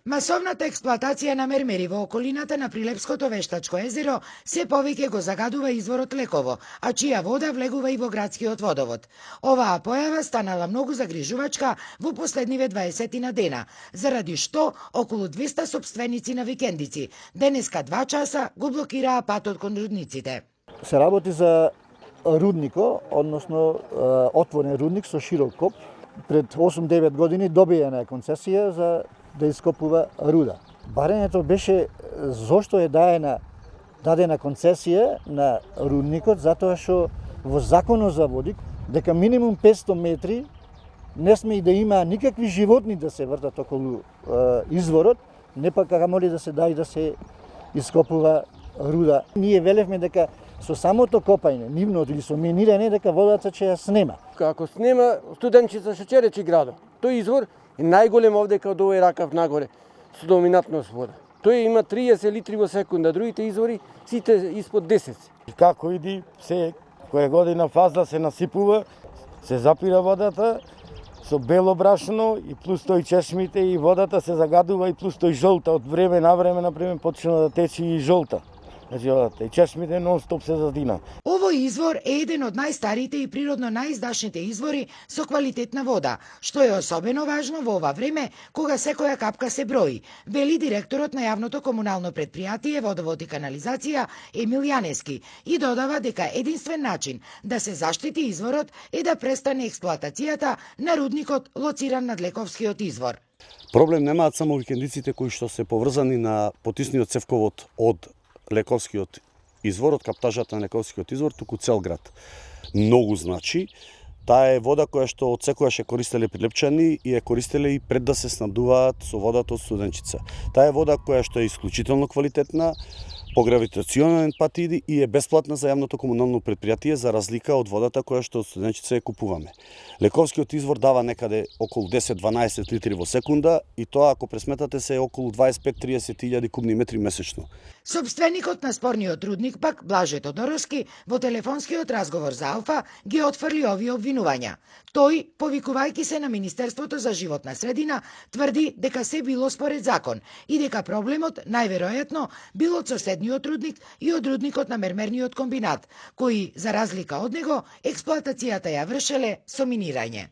Масовната експлоатација на мермери во околината на Прилепското вештачко езеро се повеќе го загадува изворот Леково, а чија вода влегува и во градскиот водовод. Оваа појава станала многу загрижувачка во последниве 20 дена, заради што околу 200 сопственици на викендици денеска 2 часа го блокираа патот кон рудниците. Се работи за руднико, односно отворен рудник со широк коп. Пред 8-9 години добиена концесија за да ископува руда. Барањето беше зошто е дадена концесија на рудникот, затоа што во законот за води дека минимум 500 метри не сме и да има никакви животни да се вртат околу изворот, не па камоли да се дај да се ископува руда. Ние велевме дека со самото копање, нивното или со минирање, дека водата ќе ја снема. Ако снема, студенчица ќе речи градот. Тој извор е најголем овде кај овој ракав нагоре, со доминантност вода. Тој има 30 литри во секунда, другите извори сите испод 10. Како иди, се која година фаза се насипува, се запира водата со бело брашно и плюс тој чешмите и водата се загадува и плюс тој жолта. Од време на време почна да тече и жолта. Значи, и чешмите нон-стоп се задина. Овој извор е еден од најстарите и природно најиздашните извори со квалитетна вода, што е особено важно во ова време кога секоја капка се брои, вели директорот на јавното комунално предпријатие Водовод и канализација Емил Јанески и додава дека единствен начин да се заштити изворот е да престане експлоатацијата на рудникот лоциран над Лековскиот извор. Проблем немаат само викендиците кои што се поврзани на потисниот цевковод од Лековскиот извор, од каптажата на Лековскиот извор, туку цел град. Многу значи, таа е вода која што од секојаш е користеле прилепчани и е користеле и пред да се снабдуваат со водата од Студенчица. Таа е вода која што е исклучително квалитетна, по гравитационен пат иди и е бесплатна за јавното комунално предпријатие за разлика од водата која што од Студенчица ја купуваме. Лековскиот извор дава некаде околу 10-12 литри во секунда и тоа ако пресметате се е околу 25-30 илјади кубни метри месечно. Собственикот на спорниот рудник пак Блаже Тодоровски во телефонскиот разговор за Алфа ги отфрли овие обвинувања. Тој, повикувајќи се на Министерството за животна средина, тврди дека се било според закон и дека проблемот најверојатно бил од соседниот рудник и од рудникот на мермерниот комбинат, кои, за разлика од него, експлоатацијата ја вршеле со минирање.